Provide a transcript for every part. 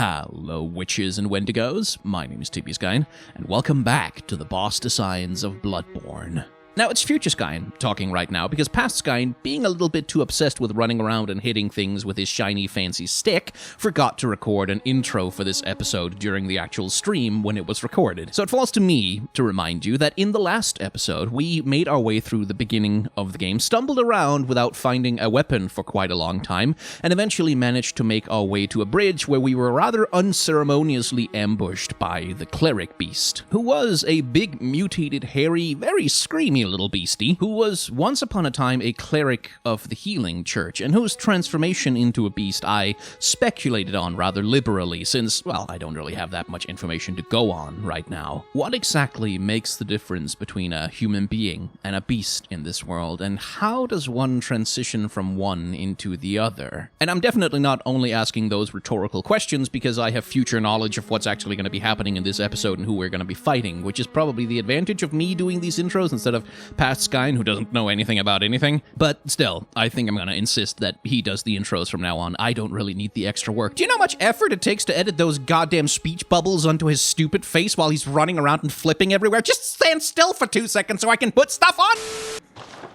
Hello, witches and wendigos. My name is Gascoigne, and welcome back to the boss designs of Bloodborne. Now, it's future Gascoigne talking right now, because past Gascoigne, being a little bit too obsessed with running around and hitting things with his shiny fancy stick, forgot to record an intro for this episode during the actual stream when it was recorded. So it falls to me to remind you that in the last episode, we made our way through the beginning of the game, stumbled around without finding a weapon for quite a long time, and eventually managed to make our way to a bridge where we were rather unceremoniously ambushed by the cleric beast, who was a big, mutated, hairy, very screamy little beastie, who was once upon a time a cleric of the healing church, and whose transformation into a beast I speculated on rather liberally, since, well, I don't really have that much information to go on right now. What exactly makes the difference between a human being and a beast in this world, and how does one transition from one into the other? And I'm definitely not only asking those rhetorical questions because I have future knowledge of what's actually going to be happening in this episode and who we're going to be fighting, which is probably the advantage of me doing these intros instead of past Gascoigne, who doesn't know anything about anything. But still, I think I'm going to insist that he does the intros from now on. I don't really need the extra work. Do you know how much effort it takes to edit those goddamn speech bubbles onto his stupid face while he's running around and flipping everywhere? Just stand still for 2 seconds so I can put stuff on!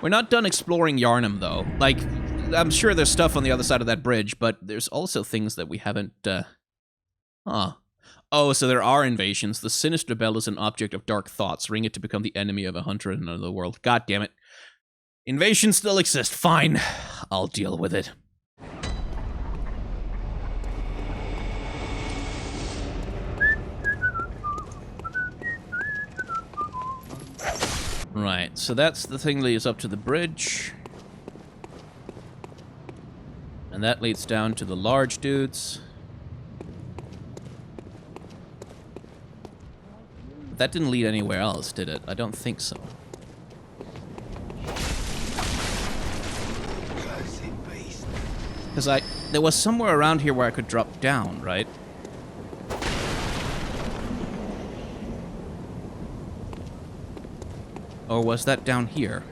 We're not done exploring Yharnam, though. Like, I'm sure there's stuff on the other side of that bridge, but there's also things that we haven't, Oh, so there are invasions. The sinister bell is an object of dark thoughts. Ring it to become the enemy of a hunter in another world. God damn it. Invasions still exist. Fine. I'll deal with it. Right, so that's the thing that leads up to the bridge. And that leads down to the large dudes. That didn't lead anywhere else, did it? I don't think so. Because there was somewhere around here where I could drop down, right? Or was that down here?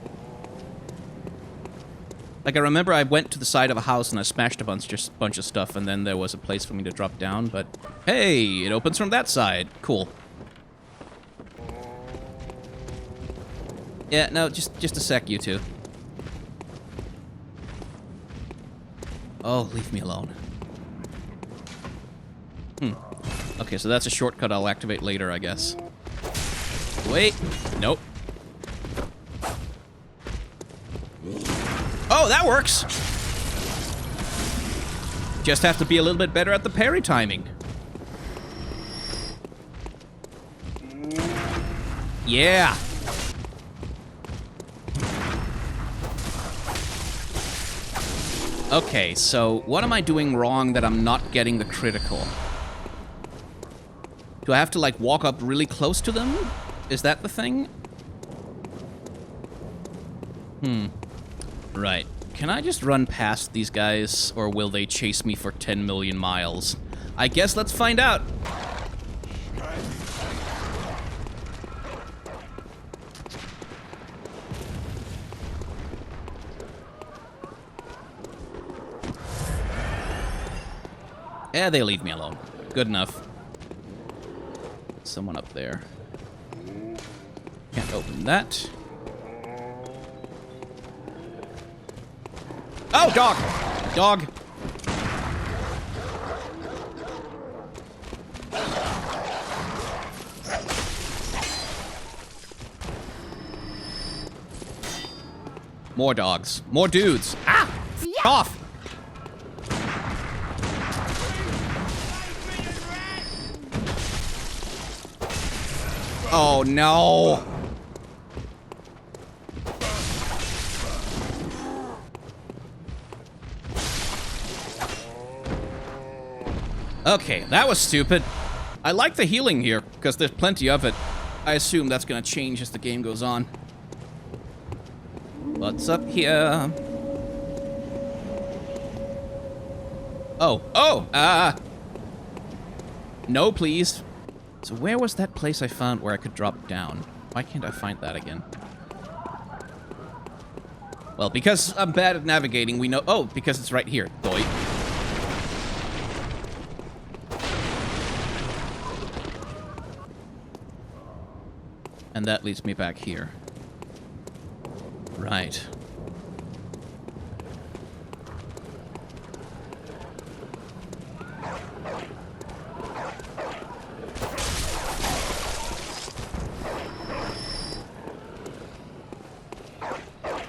Like, I remember I went to the side of a house and I smashed a bunch of stuff, and then there was a place for me to drop down, but hey, it opens from that side. Cool. Yeah, no, just a sec, you two. Oh, leave me alone. Okay, so that's a shortcut I'll activate later, I guess. Wait. Nope. Oh, that works! Just have to be a little bit better at the parry timing. Yeah! Okay, so what am I doing wrong that I'm not getting the critical? Do I have to, like, walk up really close to them? Is that the thing? Right. Can I just run past these guys, or will they chase me for 10 million miles? I guess let's find out. Yeah, they leave me alone. Good enough. Someone up there. Can't open that. Oh, dog! Dog! More dogs. More dudes. Ah! F off! Oh, no! Okay, that was stupid. I like the healing here, because there's plenty of it. I assume that's gonna change as the game goes on. What's up here? Oh, no, please. So where was that place I found where I could drop down? Why can't I find that again? Well, because I'm bad at navigating, we know... Oh, because it's right here. Doi. And that leads me back here. Right.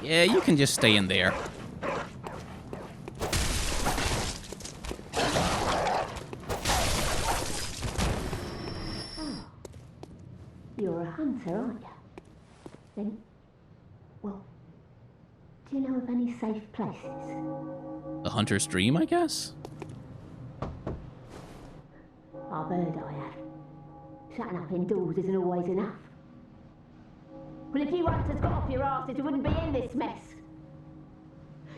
Yeah, you can just stay in there. You're a hunter, aren't you? Then, well, do you know of any safe places? The hunter's dream, I guess? I've heard I have. Shutting up indoors isn't always enough. Well, if you hunters got off your asses, you wouldn't be in this mess.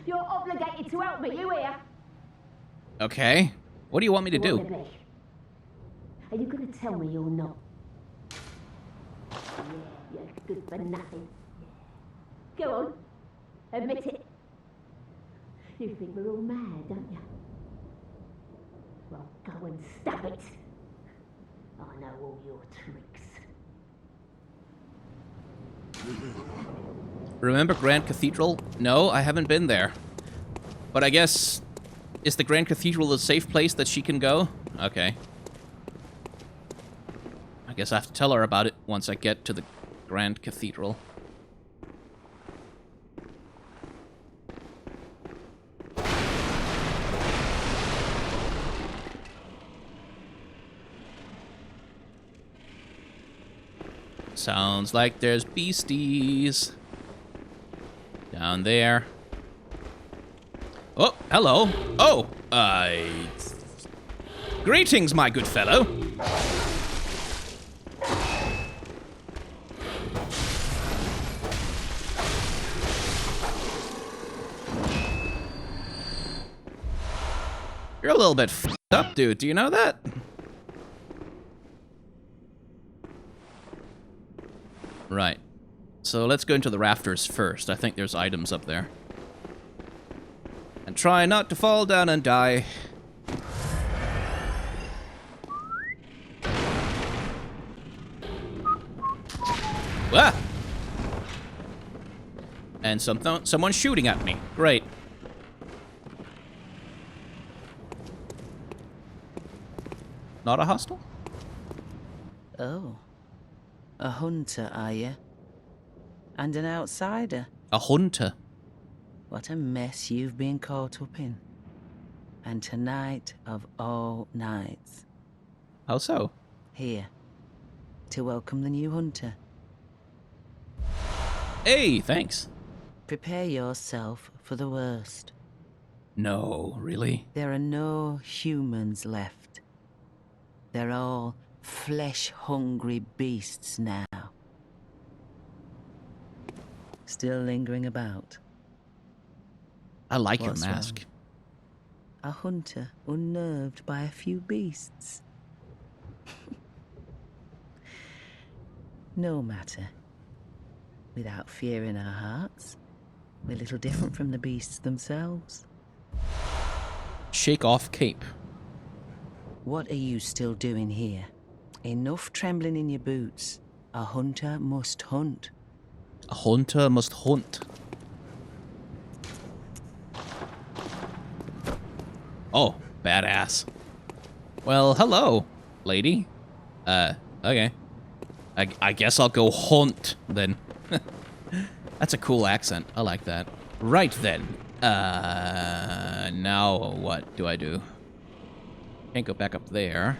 You're obligated to help me, you hear? Okay. What do you want me to do? Are you going to tell me you're not? Yeah, you're good for nothing. Go on, admit it. You think we're all mad, don't you? Well, go and stop it. I know all your tricks. Remember Grand Cathedral? No, I haven't been there. But I guess... Is the Grand Cathedral a safe place that she can go? Okay. I guess I have to tell her about it once I get to the Grand Cathedral. Sounds like there's beasties down there. Oh, hello. Oh, greetings, my good fellow. You're a little bit f***ed up, dude. Do you know that? Right. So let's go into the rafters first. I think there's items up there. And try not to fall down and die. Ah! And someone's shooting at me. Great. Not a hostile? Oh. A hunter, are you? And an outsider? A hunter. What a mess you've been caught up in. And tonight of all nights. How so? Here. To welcome the new hunter. Hey, thanks. Prepare yourself for the worst. No, really? There are no humans left. They're all flesh-hungry beasts now. Still lingering about. I like What's your mask. wrong? A hunter unnerved by a few beasts. No matter. Without fear in our hearts, we're little different from the beasts themselves. Shake off cape. What are you still doing here? Enough trembling in your boots. A hunter must hunt. A hunter must hunt. Oh, badass. Well, hello, lady. Okay. I guess I'll go hunt, then. That's a cool accent. I like that. Right, then. Now what do I do? Can't go back up there.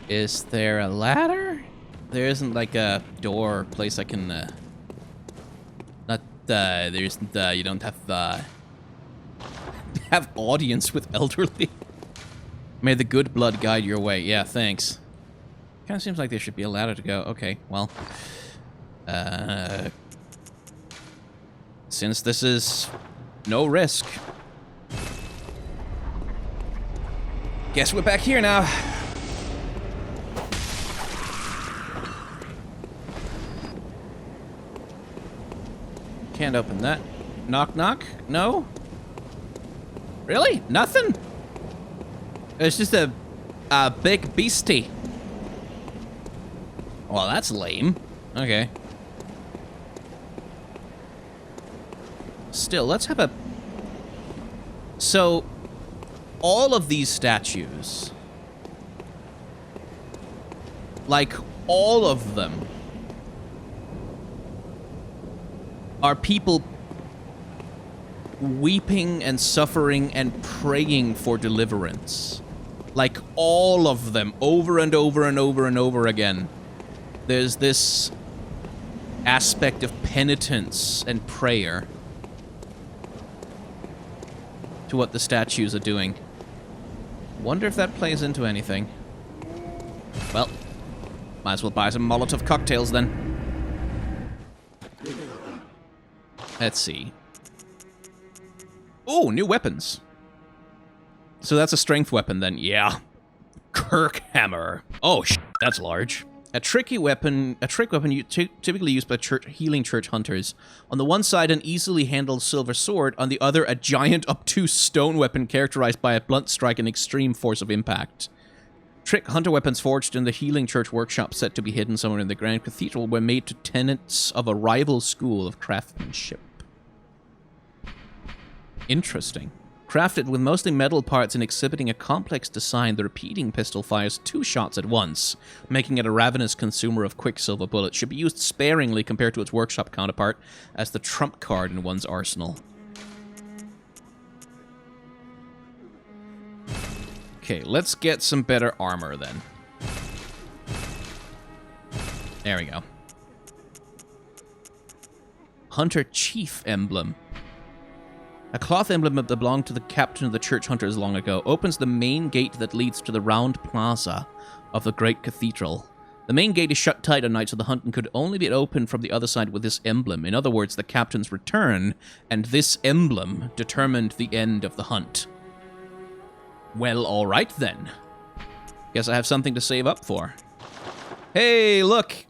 Is there a ladder? There isn't like a door or place I can, there isn't, you don't have, have audience with elderly. May the good blood guide your way. Yeah, thanks. Kind of seems like there should be a ladder to go. Okay, well. Since this is no risk. Guess we're back here now. Can't open that. Knock, knock? No? Really? Nothing? It's just a big beastie. Well, that's lame. Okay. Still, let's have a... So, all of these statues... Like, all of them... are people... weeping and suffering and praying for deliverance. Like, all of them, over and over and over and over again. There's this aspect of penitence and prayer to what the statues are doing. Wonder if that plays into anything. Well, might as well buy some Molotov cocktails then. Let's see. Oh, new weapons. So that's a strength weapon then, yeah. Kirk hammer. Oh, that's large. A trick weapon typically used by healing church hunters. On the one side, an easily handled silver sword. On the other, a giant, obtuse stone weapon characterized by a blunt strike and extreme force of impact. Trick hunter weapons forged in the healing church workshop set to be hidden somewhere in the Grand Cathedral were made to tenants of a rival school of craftsmanship. Interesting. Crafted with mostly metal parts and exhibiting a complex design, the repeating pistol fires 2 shots at once, making it a ravenous consumer of quicksilver bullets. Should be used sparingly compared to its workshop counterpart as the trump card in one's arsenal. Okay, let's get some better armor then. There we go. Hunter Chief Emblem. A cloth emblem that belonged to the captain of the church hunters long ago opens the main gate that leads to the round plaza of the great cathedral. The main gate is shut tight on nights of the hunt and could only be opened from the other side with this emblem. In other words, the captain's return and this emblem determined the end of the hunt. Well, alright then. Guess I have something to save up for. Hey, look!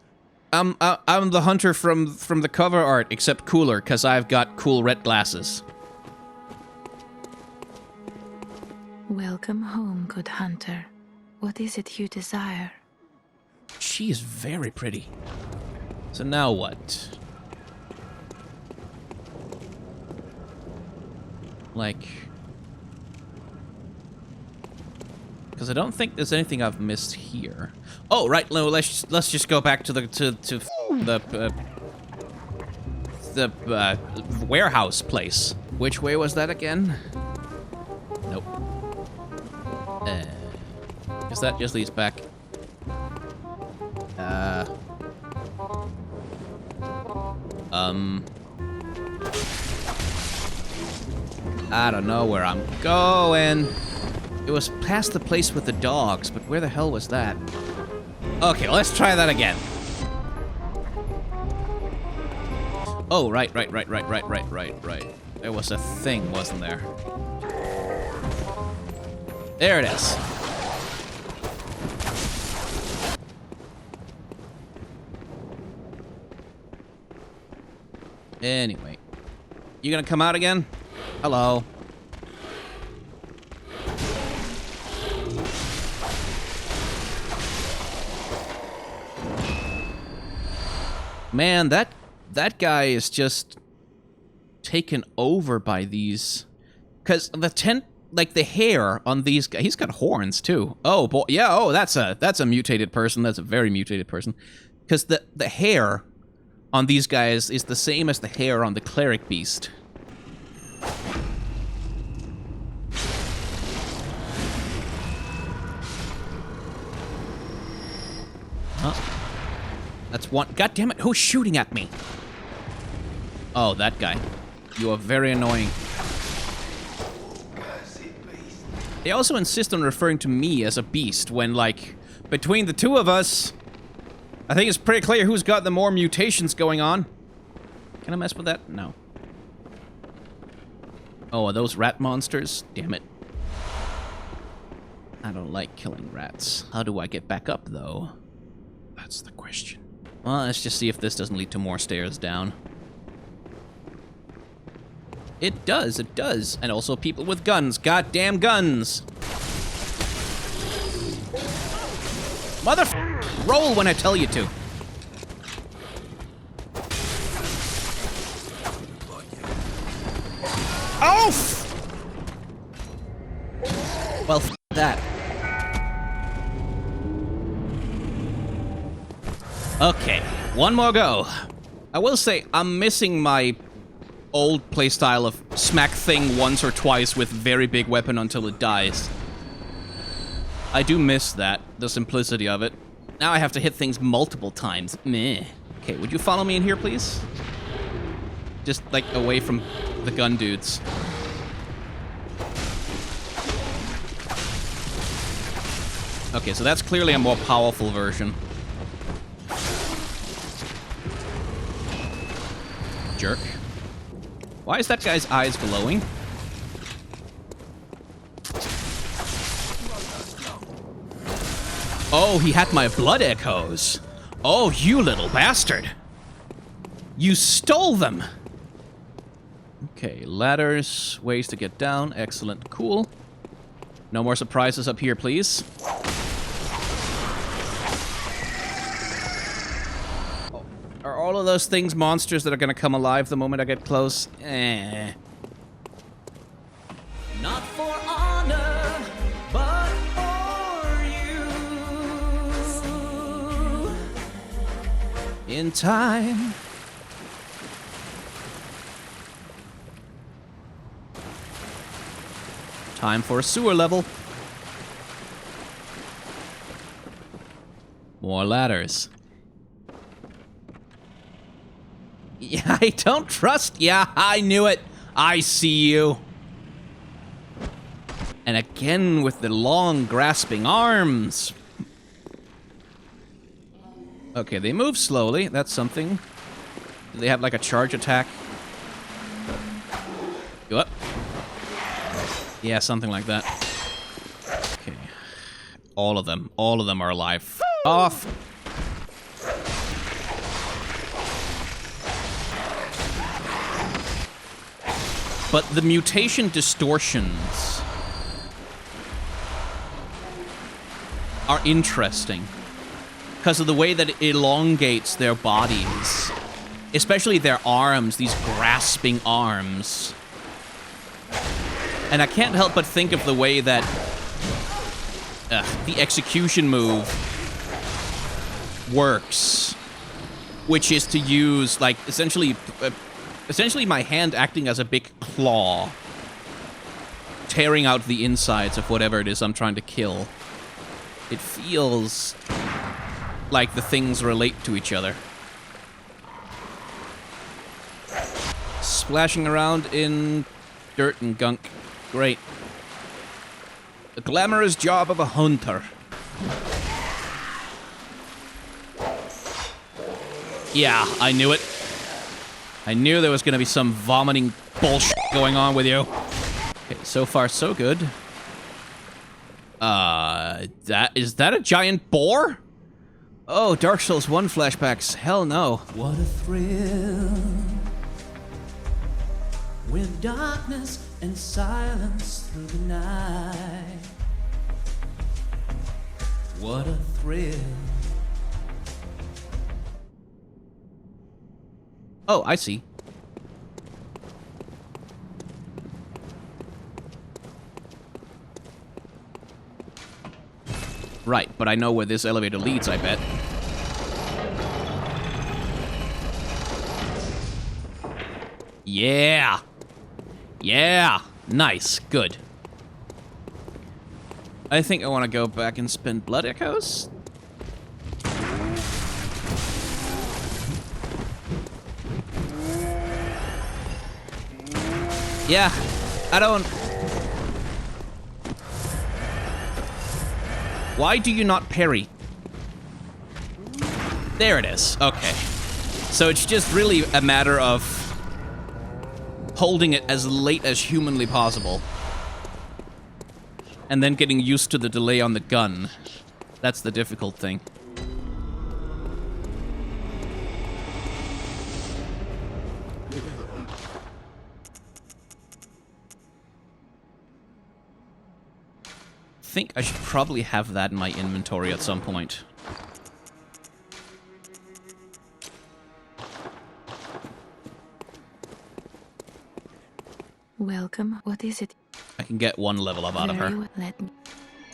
I'm the hunter from the cover art, except cooler, because I've got cool red glasses. Welcome home, good hunter. What is it you desire? She is very pretty. So now what? Like... Because I don't think there's anything I've missed here. Oh, right, no, let's just go back to the warehouse place. Which way was that again? Nope. Guess that just leads back. I don't know where I'm going. It was past the place with the dogs, but where the hell was that? Okay, let's try that again. Oh, right. There was a thing, wasn't there? There it is. Anyway. You gonna come out again? Hello. Man, that guy is just taken over by these. Because like the hair on these guys, he's got horns too. Oh boy, yeah. Oh, that's a mutated person. That's a very mutated person. Because the hair on these guys is the same as the hair on the cleric beast. Huh? That's one. God damn it! Who's shooting at me? Oh, that guy. You are very annoying. They also insist on referring to me as a beast when, like, between the two of us, I think it's pretty clear who's got the more mutations going on. Can I mess with that? No. Oh, are those rat monsters? Damn it. I don't like killing rats. How do I get back up, though? That's the question. Well, let's just see if this doesn't lead to more stairs down. It does, it does. And also people with guns. Goddamn guns! Roll when I tell you to. Oh! Well, that. Okay, one more go. I will say, I'm missing my old playstyle of smack thing once or twice with very big weapon until it dies. I do miss that, the simplicity of it. Now I have to hit things multiple times. Meh. Okay, would you follow me in here, please? Just, like, away from the gun dudes. Okay, so that's clearly a more powerful version. Jerk. Why is that guy's eyes glowing? Oh, he had my blood echoes. Oh, you little bastard. You stole them. Okay, ladders, ways to get down. Excellent, cool. No more surprises up here, please. Oh, are all of those things monsters that are gonna come alive the moment I get close? Eh. Not for honor, but for you. In time. Time for a sewer level. More ladders. Yeah, I don't trust. Yeah, I knew it. I see you. And again with the long grasping arms. Okay, they move slowly. That's something. Do they have like a charge attack? Go up. Yeah, something like that. Okay. All of them are alive. Off! But the mutation distortions are interesting because of the way that it elongates their bodies. Especially their arms, these grasping arms. And I can't help but think of the way that the execution move works, which is to use, like, essentially my hand acting as a big claw, tearing out the insides of whatever it is I'm trying to kill. It feels like the things relate to each other. Splashing around in dirt and gunk. Great. The glamorous job of a hunter. Yeah, I knew it. I knew there was gonna be some vomiting bullshit going on with you. Okay, so far so good. Is that a giant boar? Oh, Dark Souls 1 flashbacks. Hell no. What a thrill. With darkness and silence through the night. What a thrill. Oh, I see. Right, but I know where this elevator leads, I bet. Yeah! Yeah! Nice. Good. I think I want to go back and spend blood echoes. Yeah, I don't... Why do you not parry? There it is. Okay. So it's just really a matter of holding it as late as humanly possible. And then getting used to the delay on the gun. That's the difficult thing. I think I should probably have that in my inventory at some point. Welcome. What is it? I can get one level up out of her. Let me.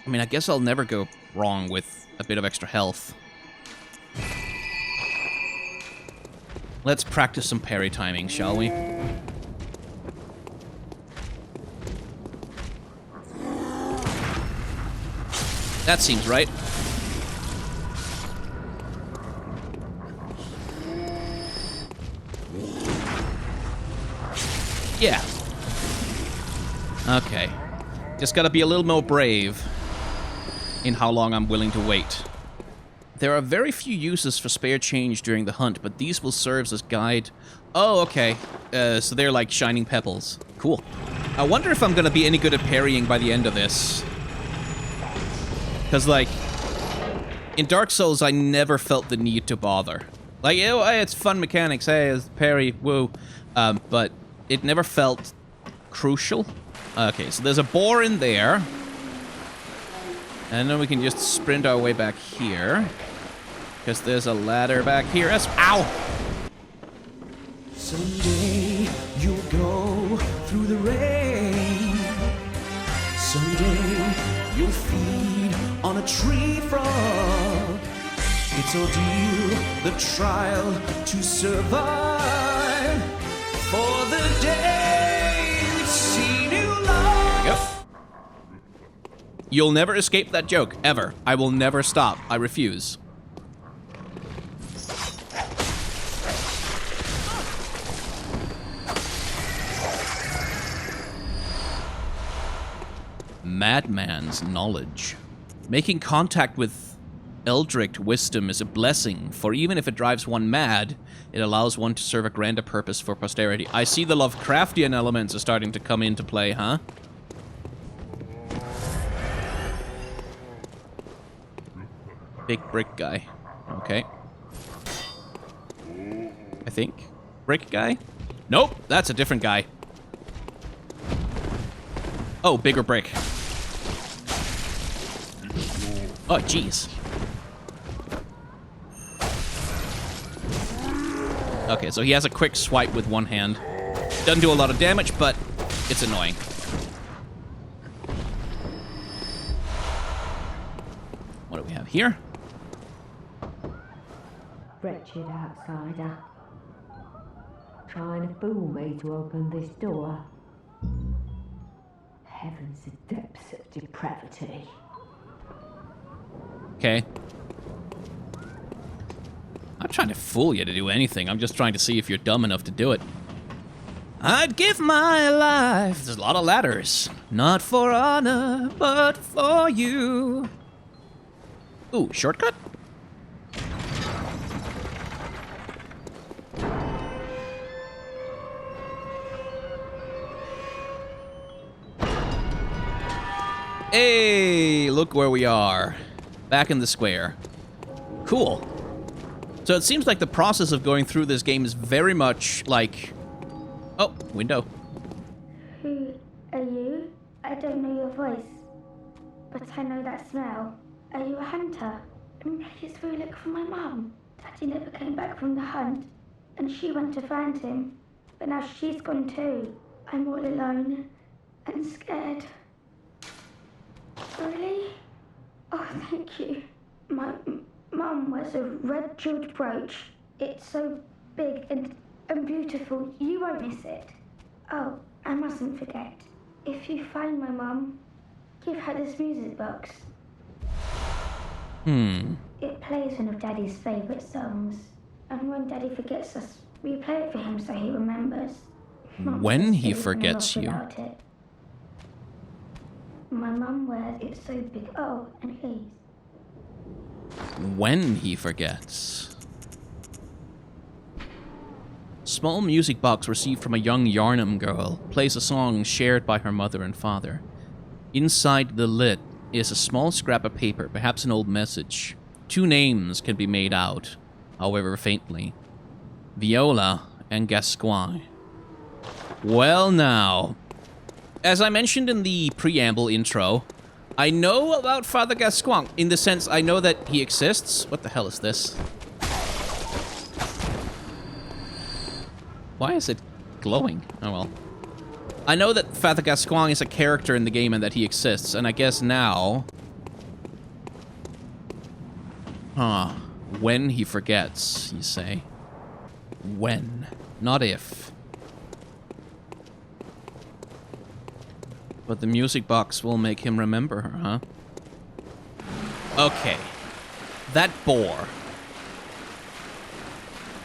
I mean, I guess I'll never go wrong with a bit of extra health. Let's practice some parry timing, shall we? That seems right. Yeah. Okay. Just gotta be a little more brave in how long I'm willing to wait. There are very few uses for spare change during the hunt, but these will serve as guide. Oh, okay. So they're like shining pebbles. Cool. I wonder if I'm gonna be any good at parrying by the end of this. Because, like, in Dark Souls, I never felt the need to bother. Like, oh, hey, it's fun mechanics, hey, it's parry, woo. But it never felt crucial. Okay, so there's a boar in there. And then we can just sprint our way back here. Because there's a ladder back here. Ow! Someday you'll go through the rain. Someday you'll feed on a tree frog. It's ordeal, the trial to survive. For the day we've seen you love. Yep. You'll never escape that joke, ever. I will never stop. I refuse. Madman's knowledge. Making contact with Eldritch wisdom is a blessing, for even if it drives one mad, it allows one to serve a grander purpose for posterity. I see the Lovecraftian elements are starting to come into play, huh? Big brick guy. Okay. I think. Brick guy? Nope, that's a different guy. Oh, bigger brick. Oh, jeez. Okay, so he has a quick swipe with one hand. Doesn't do a lot of damage, but it's annoying. What do we have here? Wretched outsider. Trying to fool me to open this door. Heavens, the depths of depravity. Okay. I'm not trying to fool you to do anything. I'm just trying to see if you're dumb enough to do it. I'd give my life. There's a lot of ladders. Not for honor, but for you. Ooh, shortcut? Hey, look where we are. Back in the square. Cool. So it seems like the process of going through this game is very much like... Oh, window. Who are you? I don't know your voice, but I know that smell. Are you a hunter? Please go look for my mum. Daddy never came back from the hunt, and she went to find him, but now she's gone too. I'm all alone and scared. Really? Oh, thank you. My mum wears a red jeweled brooch. It's so big and beautiful, you won't miss it. Oh, I mustn't forget. If you find my mum, give her this music box. It plays one of Daddy's favourite songs. And when Daddy forgets us, we play it for him so he remembers. Mum When says he he wouldn't forgets live you. without it. My mum wears it so big. Oh, and please. When he forgets. Small music box received from a young Yarnum girl plays a song shared by her mother and father. Inside the lid is a small scrap of paper, perhaps an old message. 2 names can be made out, however faintly. Viola and Gascoigne. Well now, as I mentioned in the preamble intro, I know about Father Gascoigne, in the sense I know that he exists. What the hell is this? Why is it glowing? Oh well. I know that Father Gascoigne is a character in the game and that he exists, and I guess now... Huh. When he forgets, you say? When, not if. But the music box will make him remember her, huh? Okay. That boar.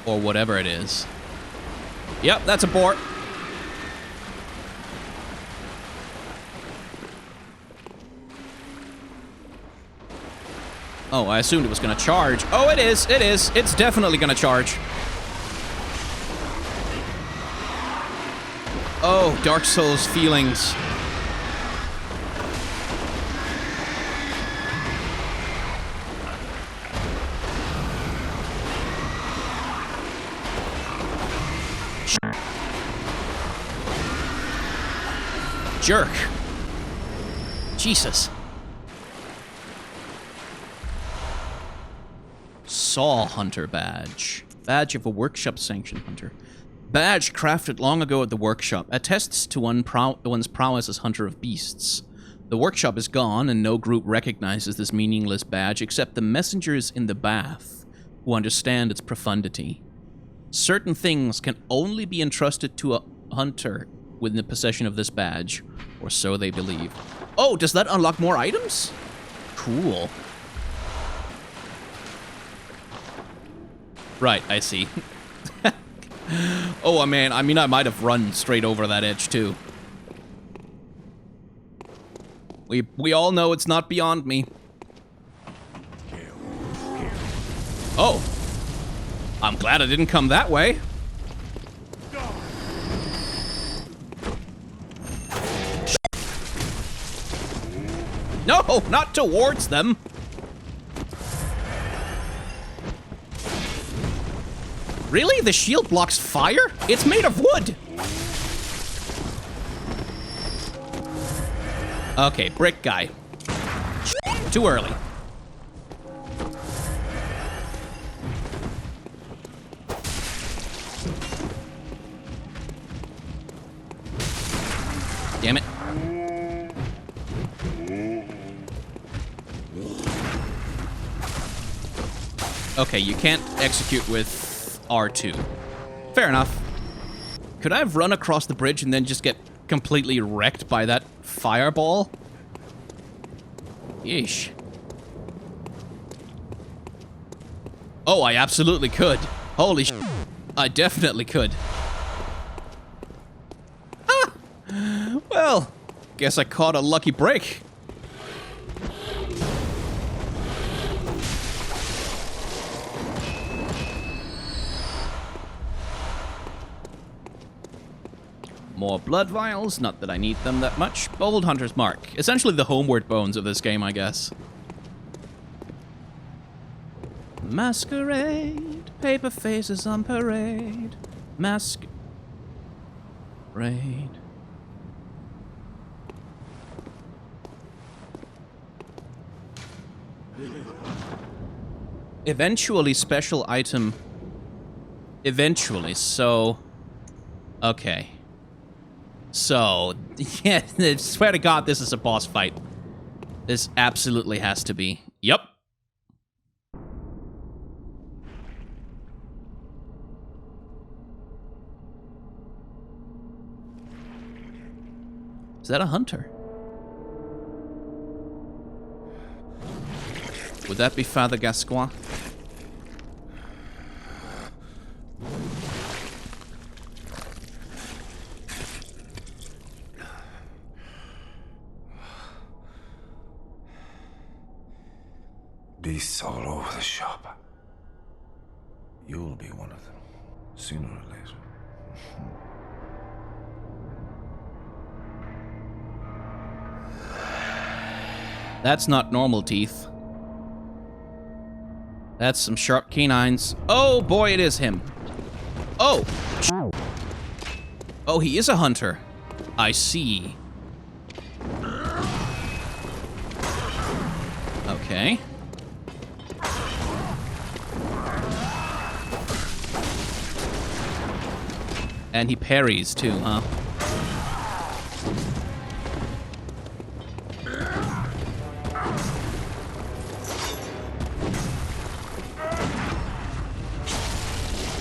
Or whatever it is. Yep, that's a boar. Oh, I assumed it was gonna charge. Oh, it is, it is. It's definitely gonna charge. Oh, Dark Souls feelings. Jerk. Jesus. Saw Hunter Badge. Badge of a workshop sanctioned hunter. Badge crafted long ago at the workshop. Attests to one's prowess as hunter of beasts. The workshop is gone and no group recognizes this meaningless badge except the messengers in the bath who understand its profundity. Certain things can only be entrusted to a hunter within the possession of this badge, or so they believe. Oh, does that unlock more items? Cool. Right, I see. Oh, man, I mean, I might have run straight over that edge, too. We all know it's not beyond me. Oh. I'm glad I didn't come that way. No, not towards them. Really? The shield blocks fire? It's made of wood! Okay, brick guy. Too early. Damn it. Okay, you can't execute with R2. Fair enough. Could I have run across the bridge and then just get completely wrecked by that fireball? Yeesh. Oh, I absolutely could. Holy sh**. I definitely could. Ah! Well, guess I caught a lucky break. More blood vials, not that I need them that much. Bold Hunter's Mark. Essentially the homeward bones of this game, I guess. Masquerade, paper faces on parade. Masquerade. Eventually special item. Eventually, so... Okay. So, yeah, I swear to God, this is a boss fight. This absolutely has to be. Yep. Is that a hunter? Would that be Father Gascoigne? Beasts all over the shop. You'll be one of them, sooner or later. That's not normal teeth. That's some sharp canines. Oh boy, it is him. Oh! Oh, he is a hunter. I see. Okay. And he parries too, huh?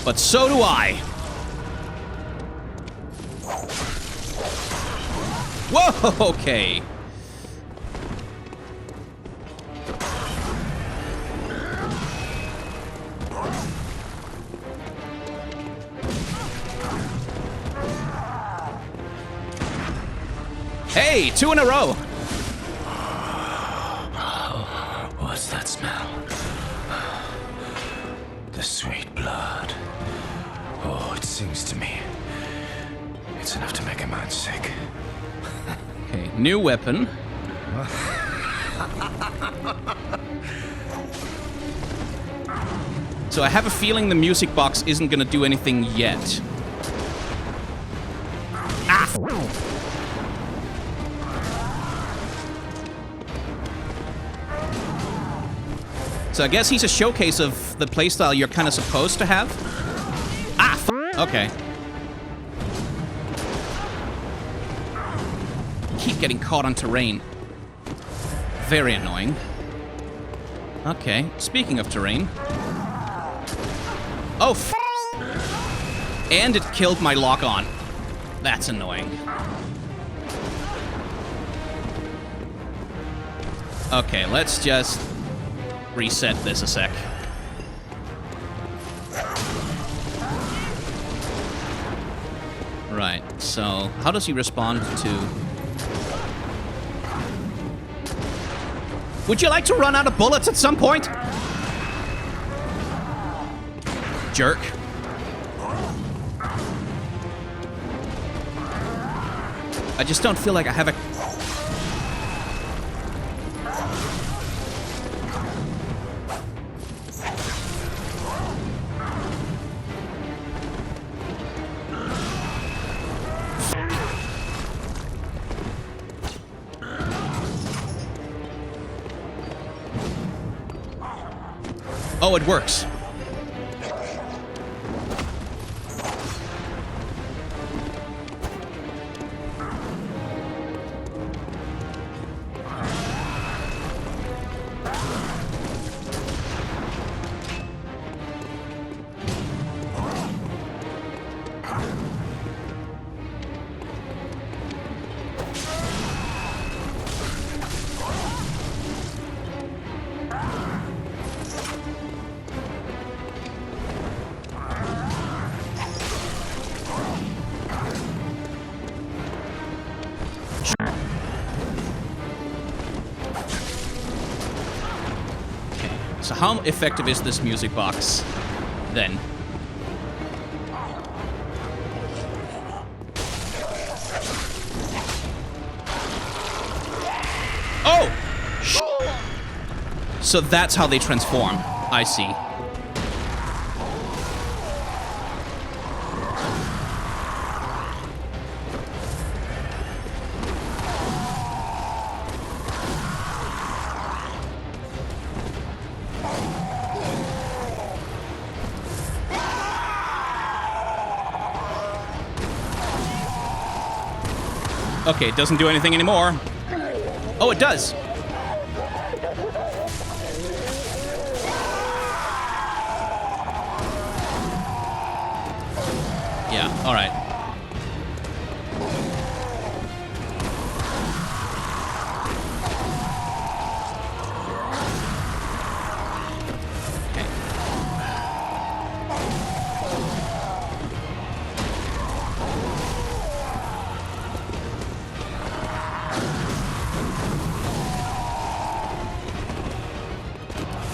But so do I. Whoa, okay. Hey, 2 in a row. What's that smell? The sweet blood. Oh, it sings to me. It's enough to make a man sick. Okay, new weapon. So I have a feeling the music box isn't gonna do anything yet. Ah! So I guess he's a showcase of the playstyle you're kind of supposed to have. Ah, okay. Keep getting caught on terrain. Very annoying. Okay, speaking of terrain. Oh, and it killed my lock-on. That's annoying. Okay, let's just reset this a sec. Right, so how does he respond to... Would you like to run out of bullets at some point? Jerk. I just don't feel like I have a... Oh, it works. So how effective is this music box, then? Oh! So that's how they transform. I see. Okay, it doesn't do anything anymore. Oh, it does. Yeah, all right.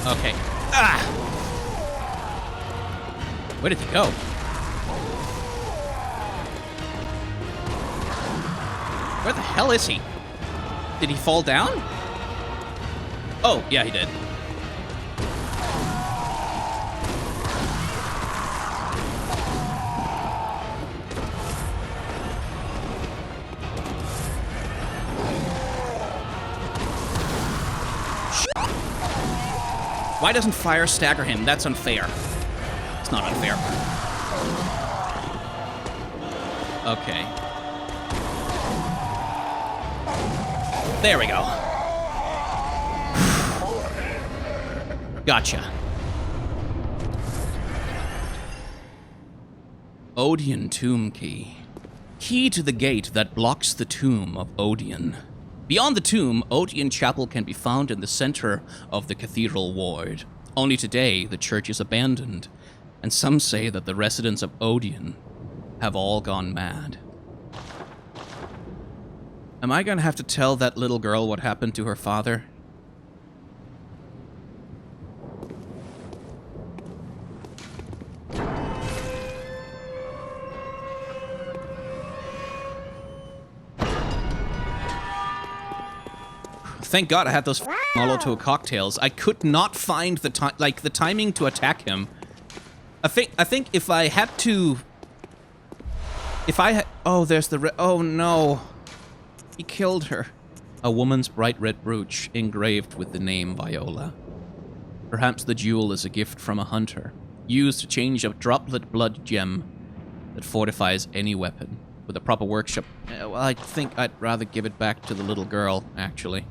Okay. Ah! Where did he go? Where the hell is he? Did he fall down? Oh, yeah, he did. Why doesn't fire stagger him? That's unfair. It's not unfair. Okay. There we go. Gotcha. Odeon Tomb Key. Key to the gate that blocks the tomb of Odeon. Beyond the tomb, Odeon Chapel can be found in the center of the cathedral ward. Only today, the church is abandoned, and some say that the residents of Odeon have all gone mad. Am I gonna have to tell that little girl what happened to her father? Thank God I had those Molotov cocktails. I could not find the the timing to attack him. I think if I had to, oh, there's the oh no, he killed her. A woman's bright red brooch engraved with the name Viola. Perhaps the jewel is a gift from a hunter, used to change a droplet blood gem that fortifies any weapon. With a proper workshop, well, I think I'd rather give it back to the little girl, actually.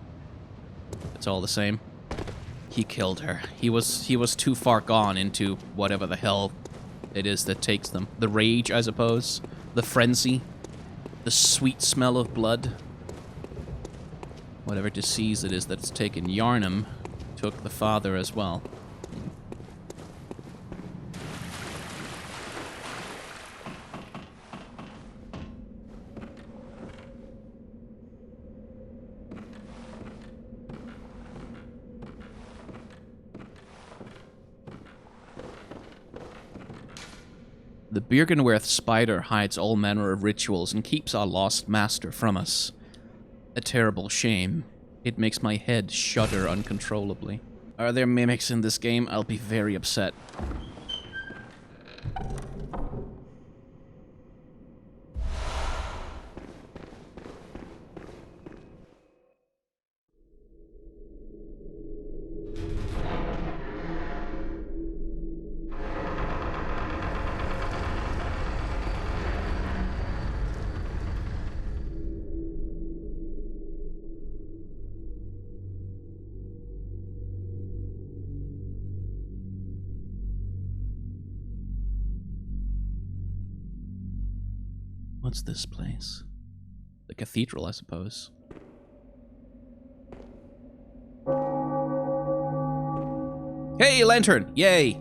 It's all the same. He killed her. He was too far gone into whatever the hell it is that takes them. The rage, I suppose. The frenzy. The sweet smell of blood. Whatever disease it is that's taken Yarnum took the father as well. The Byrgenwerth spider hides all manner of rituals and keeps our lost master from us. A terrible shame. It makes my head shudder uncontrollably. Are there mimics in this game? I'll be very upset. What's this place? The cathedral, I suppose. Hey, lantern! Yay!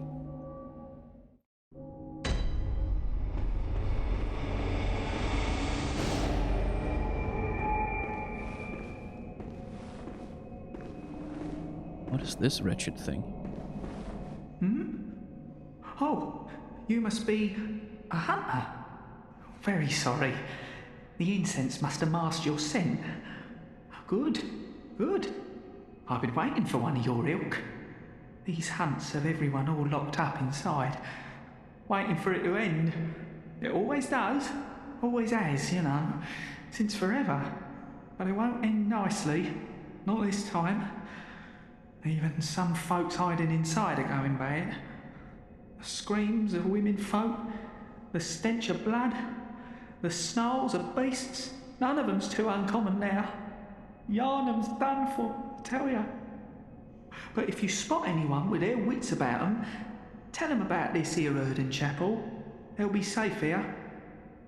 What is this wretched thing? Oh, you must be a hunter. Very sorry. The incense must have masked your scent. Good, good. I've been waiting for one of your ilk. These hunts have everyone all locked up inside, waiting for it to end. It always does, always has, you know, since forever. But it won't end nicely, not this time. Even some folks hiding inside are going bad. The screams of women folk, the stench of blood, the snarls of beasts, none of them's too uncommon now. Yarnum's done for, I tell ya. But if you spot anyone with their wits about them, tell them about this here Odeon Chapel. They'll be safe here.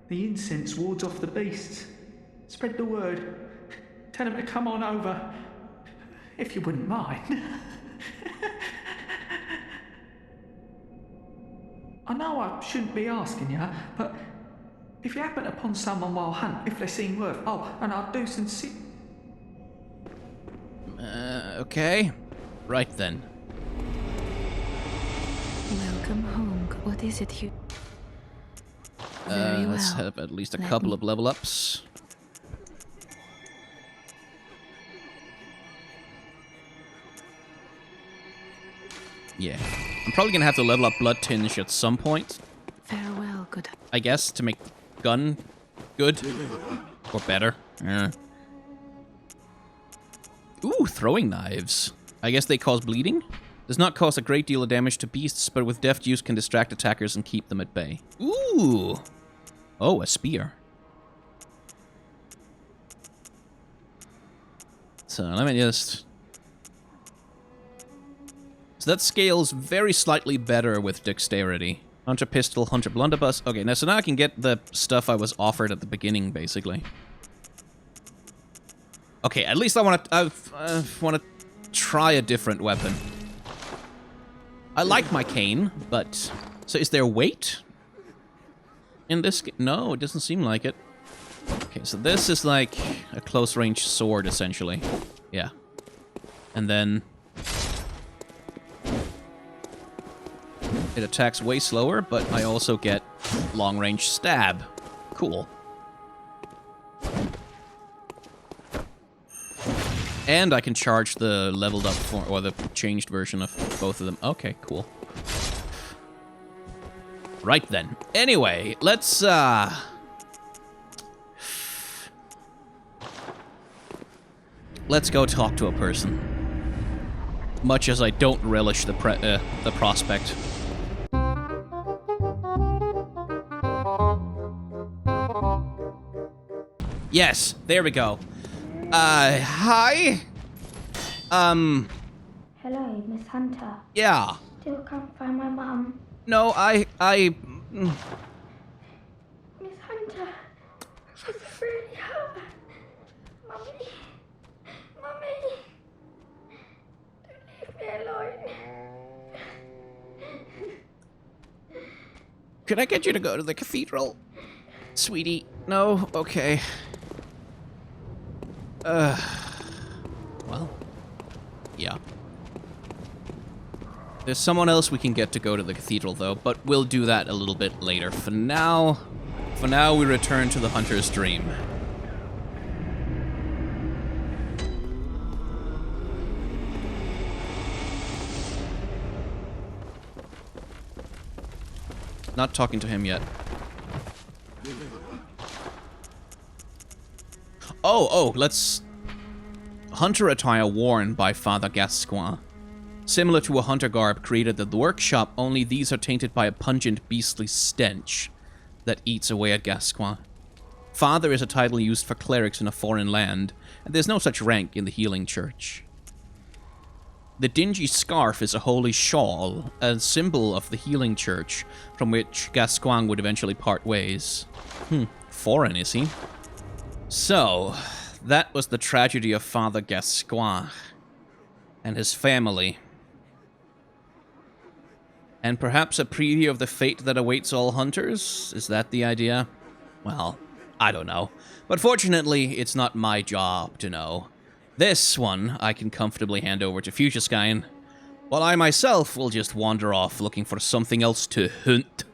The incense wards off the beasts. Spread the word. Tell them to come on over, if you wouldn't mind. I know I shouldn't be asking you, but if you happen upon someone while hunt, if they seem worth, oh, and I'll do sincere. Okay. Right then. Welcome home. What is it you... Very Let's well. have at least a couple of level ups. Yeah. I'm probably gonna have to level up Blood Tinge at some point, Farewell, good... I guess, to make gun good. Or better. Ooh, throwing knives. I guess they cause bleeding? Does not cause a great deal of damage to beasts, but with deft use can distract attackers and keep them at bay. Ooh! Oh, a spear. So, let me just... So that scales very slightly better with dexterity. Hunter pistol, hunter blunderbuss. Okay, now so now I can get the stuff I was offered at the beginning, basically. Okay, at least I want to try a different weapon. I like my cane, but so is there weight in this? No, it doesn't seem like it. Okay, so this is like a close-range sword, essentially. Yeah, and then it attacks way slower, but I also get long-range stab. Cool. And I can charge the leveled up form, or the changed version of both of them. Okay, cool. Right then. Anyway, let's go talk to a person. Much as I don't relish the prospect. Yes, there we go. Hi? Hello, Miss Hunter. Yeah. Still can't find my mum. No, Miss Hunter, she's really hurt. Mummy. Don't leave me alone. Could I get you to go to the cathedral? Sweetie, no? Okay. Well, yeah. There's someone else we can get to go to the cathedral, though, but we'll do that a little bit later. For now, we return to the hunter's dream. Not talking to him yet. Let's... Hunter attire worn by Father Gascoigne. Similar to a hunter garb created at the workshop, only these are tainted by a pungent, beastly stench that eats away at Gascoigne. Father is a title used for clerics in a foreign land, and there's no such rank in the healing church. The dingy scarf is a holy shawl, a symbol of the healing church, from which Gascoigne would eventually part ways. Foreign, is he? So, that was the tragedy of Father Gascoigne and his family. And perhaps a preview of the fate that awaits all hunters? Is that the idea? Well, I don't know. But fortunately, it's not my job to know. This one I can comfortably hand over to Future Skyne, while I myself will just wander off looking for something else to hunt.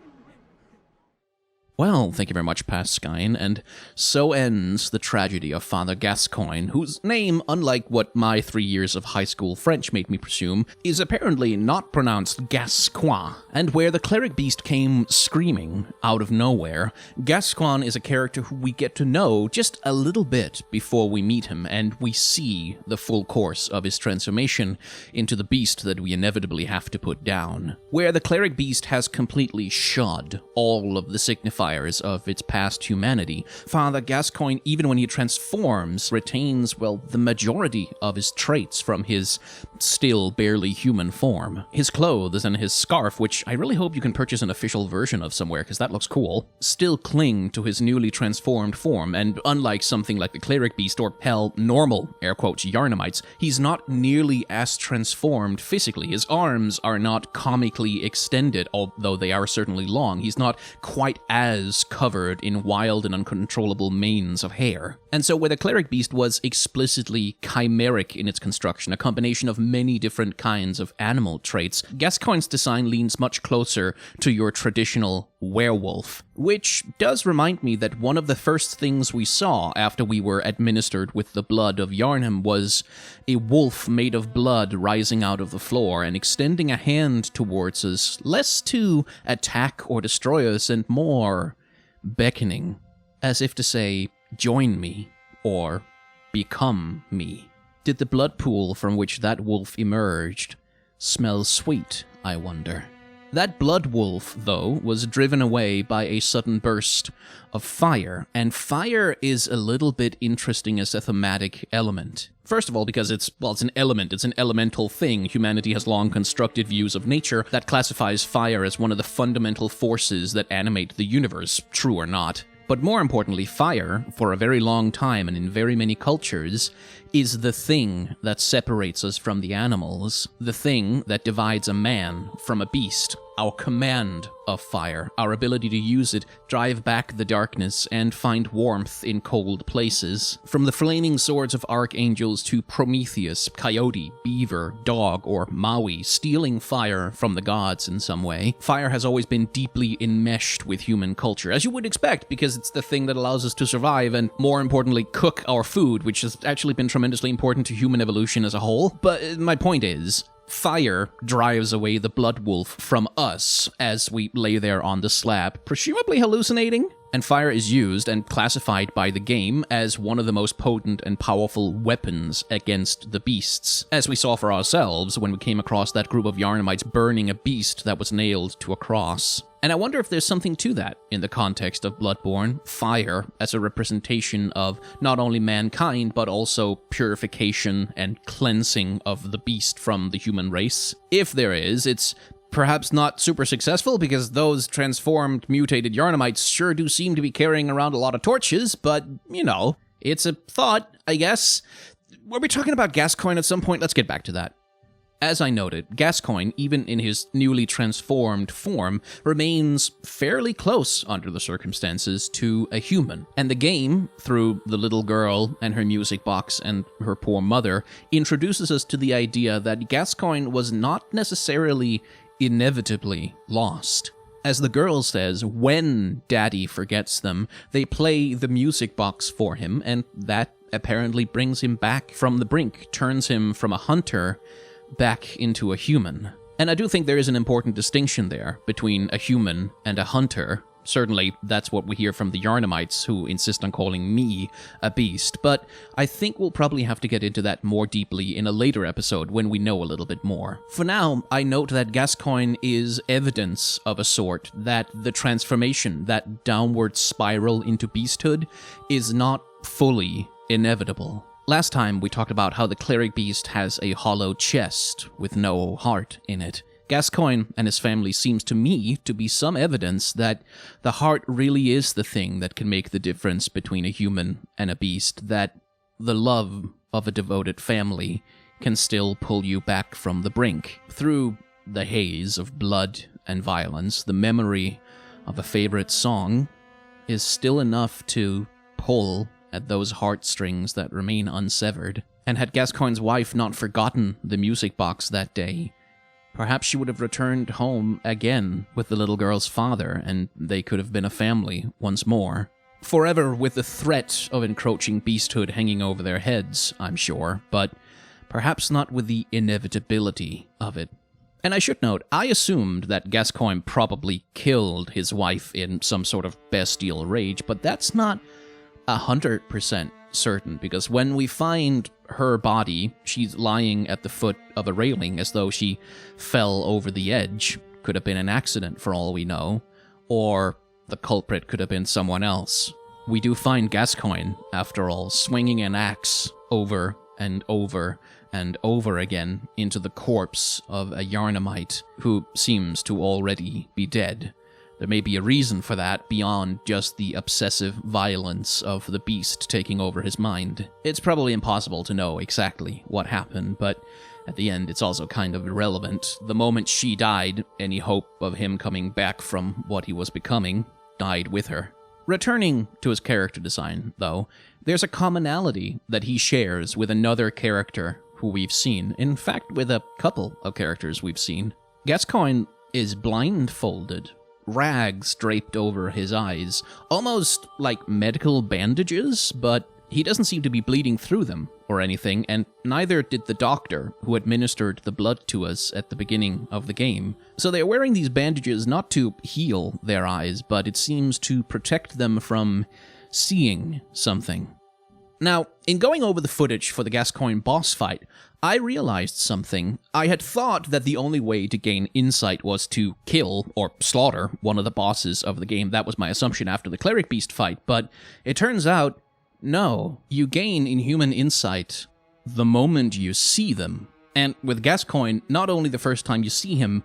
Well, thank you very much, Past Skyne, and so ends the tragedy of Father Gascoigne, whose name, unlike what my 3 years of high school French made me presume, is apparently not pronounced Gascoigne. And where the cleric beast came screaming out of nowhere, Gascoigne is a character who we get to know just a little bit before we meet him, and we see the full course of his transformation into the beast that we inevitably have to put down. Where the cleric beast has completely shod all of the signifiers of its past humanity, Father Gascoigne, even when he transforms, retains, well, the majority of his traits from his still barely human form. His clothes and his scarf, which I really hope you can purchase an official version of somewhere, because that looks cool, still cling to his newly transformed form, and unlike something like the cleric beast, or hell, normal, air quotes, Yarnamites, he's not nearly as transformed physically. His arms are not comically extended, although they are certainly long. He's not quite as covered in wild and uncontrollable manes of hair. And so where the cleric beast was explicitly chimeric in its construction, a combination of many different kinds of animal traits, Gascoigne's design leans much closer to your traditional werewolf, which does remind me that one of the first things we saw after we were administered with the blood of Yarnham was a wolf made of blood rising out of the floor and extending a hand towards us, less to attack or destroy us and more beckoning, as if to say, join me, or become me. Did the blood pool from which that wolf emerged smell sweet, I wonder? That blood wolf, though, was driven away by a sudden burst of fire, and fire is a little bit interesting as a thematic element. First of all, because it's an element, it's an elemental thing. Humanity has long constructed views of nature that classifies fire as one of the fundamental forces that animate the universe, true or not. But more importantly, fire, for a very long time and in very many cultures, is the thing that separates us from the animals, the thing that divides a man from a beast. Our command of fire, our ability to use it, drive back the darkness, and find warmth in cold places. From the flaming swords of archangels to Prometheus, coyote, beaver, dog, or Maui, stealing fire from the gods in some way, fire has always been deeply enmeshed with human culture, as you would expect, because it's the thing that allows us to survive and, more importantly, cook our food, which has actually been tremendously important to human evolution as a whole. But my point is, fire drives away the blood wolf from us as we lay there on the slab, presumably hallucinating. And fire is used and classified by the game as one of the most potent and powerful weapons against the beasts, as we saw for ourselves when we came across that group of Yarnamites burning a beast that was nailed to a cross. And I wonder if there's something to that in the context of Bloodborne, fire as a representation of not only mankind, but also purification and cleansing of the beast from the human race. If there is, it's perhaps not super successful, because those transformed, mutated Yarnamites sure do seem to be carrying around a lot of torches, but, you know, it's a thought, I guess. Were we talking about Gascoigne at some point? Let's get back to that. As I noted, Gascoigne, even in his newly transformed form, remains fairly close, under the circumstances, to a human. And the game, through the little girl and her music box and her poor mother, introduces us to the idea that Gascoigne was not necessarily inevitably lost. As the girl says, when Daddy forgets them, they play the music box for him, and that apparently brings him back from the brink, turns him from a hunter back into a human. And I do think there is an important distinction there between a human and a hunter. Certainly, that's what we hear from the Yarnamites, who insist on calling me a beast, but I think we'll probably have to get into that more deeply in a later episode when we know a little bit more. For now, I note that Gascoigne is evidence of a sort that the transformation, that downward spiral into beasthood, is not fully inevitable. Last time, we talked about how the cleric beast has a hollow chest with no heart in it. Gascoigne and his family seems to me to be some evidence that the heart really is the thing that can make the difference between a human and a beast, that the love of a devoted family can still pull you back from the brink. Through the haze of blood and violence, the memory of a favorite song is still enough to pull at those heartstrings that remain unsevered. And had Gascoigne's wife not forgotten the music box that day, perhaps she would have returned home again with the little girl's father, and they could have been a family once more. Forever with the threat of encroaching beasthood hanging over their heads, I'm sure, but perhaps not with the inevitability of it. And I should note, I assumed that Gascoigne probably killed his wife in some sort of bestial rage, but that's not 100% certain, because when we find her body, she's lying at the foot of a railing as though she fell over the edge. Could have been an accident for all we know, or the culprit could have been someone else. We do find Gascoigne, after all, swinging an axe over and over and over again into the corpse of a Yarnamite who seems to already be dead. There may be a reason for that beyond just the obsessive violence of the beast taking over his mind. It's probably impossible to know exactly what happened, but at the end it's also kind of irrelevant. The moment she died, any hope of him coming back from what he was becoming died with her. Returning to his character design, though, there's a commonality that he shares with another character who we've seen. In fact, with a couple of characters we've seen. Gascoigne is blindfolded, rags draped over his eyes, almost like medical bandages, but he doesn't seem to be bleeding through them or anything, and neither did the doctor who administered the blood to us at the beginning of the game. So they're wearing these bandages not to heal their eyes, but it seems to protect them from seeing something. Now, in going over the footage for the Gascoigne boss fight, I realized something. I had thought that the only way to gain insight was to kill or slaughter one of the bosses of the game. That was my assumption after the Cleric Beast fight, but it turns out, no. You gain inhuman insight the moment you see them. And with Gascoigne, not only the first time you see him,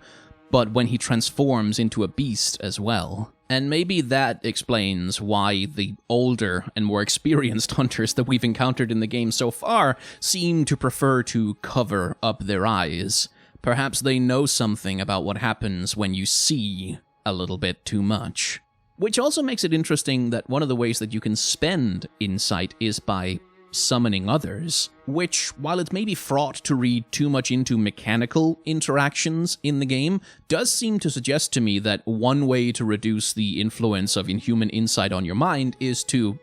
but when he transforms into a beast as well. And maybe that explains why the older and more experienced hunters that we've encountered in the game so far seem to prefer to cover up their eyes. Perhaps they know something about what happens when you see a little bit too much. Which also makes it interesting that one of the ways that you can spend insight is by summoning others, which, while it may be fraught to read too much into mechanical interactions in the game, does seem to suggest to me that one way to reduce the influence of inhuman insight on your mind is to,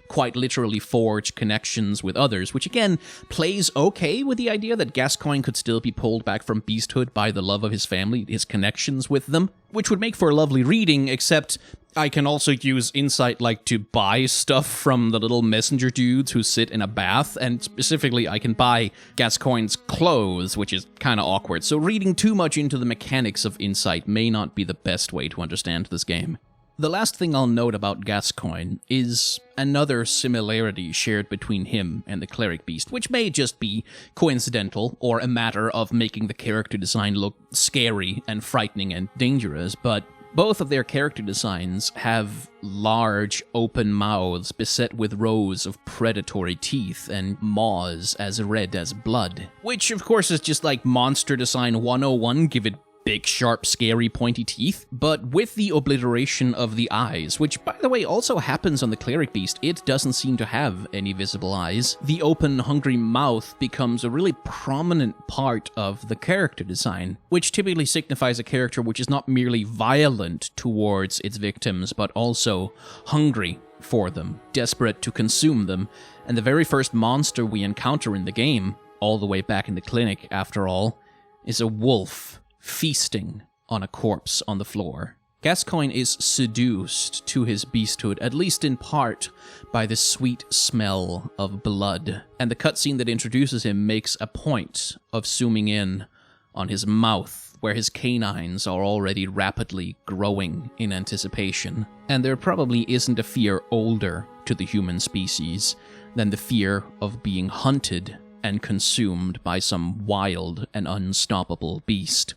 quite literally forge connections with others, which again, plays okay with the idea that Gascoigne could still be pulled back from beasthood by the love of his family, his connections with them, which would make for a lovely reading, except I can also use insight to buy stuff from the little messenger dudes who sit in a bath, and specifically I can buy Gascoigne's clothes, which is kind of awkward. So reading too much into the mechanics of insight may not be the best way to understand this game. The last thing I'll note about Gascoigne is another similarity shared between him and the Cleric Beast, which may just be coincidental or a matter of making the character design look scary and frightening and dangerous, but both of their character designs have large, open mouths beset with rows of predatory teeth and maws as red as blood. Which, of course, is just like monster design 101, give it big, sharp, scary, pointy teeth, but with the obliteration of the eyes, which, by the way, also happens on the Cleric Beast. It doesn't seem to have any visible eyes. The open, hungry mouth becomes a really prominent part of the character design, which typically signifies a character which is not merely violent towards its victims, but also hungry for them, desperate to consume them. And the very first monster we encounter in the game, all the way back in the clinic, after all, is a wolf feasting on a corpse on the floor. Gascoigne is seduced to his beasthood, at least in part, by the sweet smell of blood, and the cutscene that introduces him makes a point of zooming in on his mouth, where his canines are already rapidly growing in anticipation. And there probably isn't a fear older to the human species than the fear of being hunted and consumed by some wild and unstoppable beast,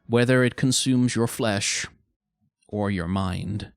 whether it consumes your flesh or your mind.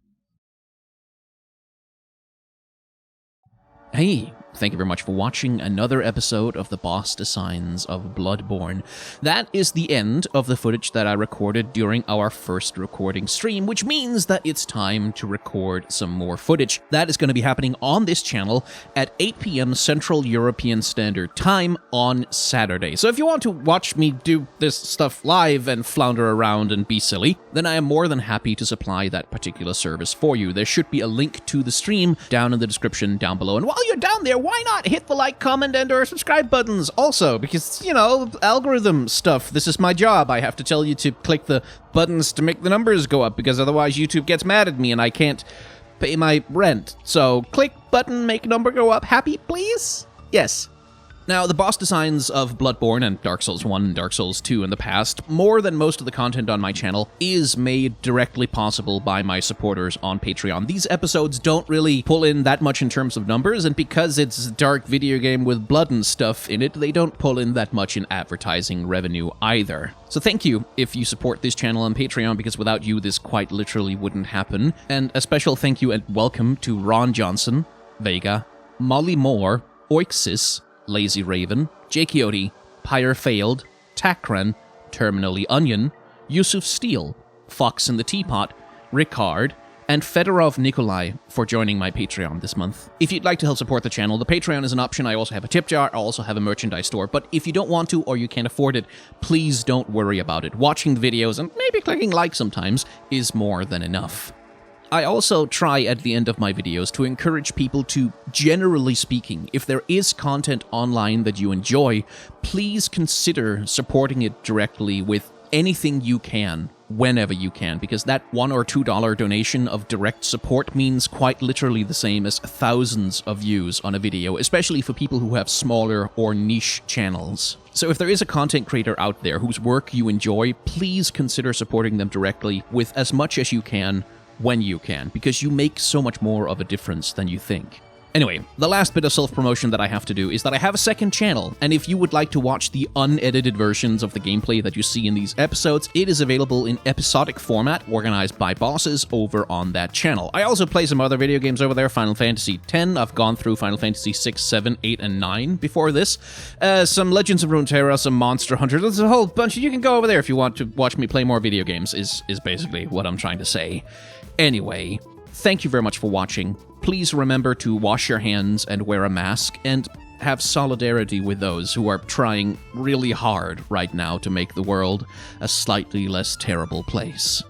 Hey, thank you very much for watching another episode of the Boss Designs of Bloodborne. That is the end of the footage that I recorded during our first recording stream, which means that it's time to record some more footage. That is going to be happening on this channel at 8 p.m. Central European Standard Time on Saturday. So if you want to watch me do this stuff live and flounder around and be silly, then I am more than happy to supply that particular service for you. There should be a link to the stream down in the description down below. And while you're down there, why not hit the like, comment, and or subscribe buttons also? Because, algorithm stuff. This is my job. I have to tell you to click the buttons to make the numbers go up, because otherwise YouTube gets mad at me and I can't pay my rent. So click button, make number go up. Happy, please? Yes. Now, the boss designs of Bloodborne and Dark Souls 1 and Dark Souls 2 in the past, more than most of the content on my channel, is made directly possible by my supporters on Patreon. These episodes don't really pull in that much in terms of numbers, and because it's a dark video game with blood and stuff in it, they don't pull in that much in advertising revenue either. So thank you if you support this channel on Patreon, because without you, this quite literally wouldn't happen. And a special thank you and welcome to Ron Johnson, Vega, Molly Moore, Oixis, Lazy Raven, J. Coyote, Pyre Failed, Takran, Terminally Onion, Yusuf Steele, Fox in the Teapot, Ricard, and Fedorov Nikolai for joining my Patreon this month. If you'd like to help support the channel, the Patreon is an option. I also have a tip jar, I also have a merchandise store, but if you don't want to or you can't afford it, please don't worry about it. Watching the videos and maybe clicking like sometimes is more than enough. I also try at the end of my videos to encourage people to, generally speaking, if there is content online that you enjoy, please consider supporting it directly with anything you can whenever you can, because that $1 or $2 donation of direct support means quite literally the same as thousands of views on a video, especially for people who have smaller or niche channels. So if there is a content creator out there whose work you enjoy, please consider supporting them directly with as much as you can when you can, because you make so much more of a difference than you think. Anyway, the last bit of self-promotion that I have to do is that I have a second channel, and if you would like to watch the unedited versions of the gameplay that you see in these episodes, it is available in episodic format, organized by bosses over on that channel. I also play some other video games over there, Final Fantasy X, I've gone through Final Fantasy 6, 7, 8, and 9 before this, some Legends of Runeterra, some Monster Hunter, there's a whole bunch. You can go over there if you want to watch me play more video games, is basically what I'm trying to say. Anyway, thank you very much for watching. Please remember to wash your hands and wear a mask, and have solidarity with those who are trying really hard right now to make the world a slightly less terrible place.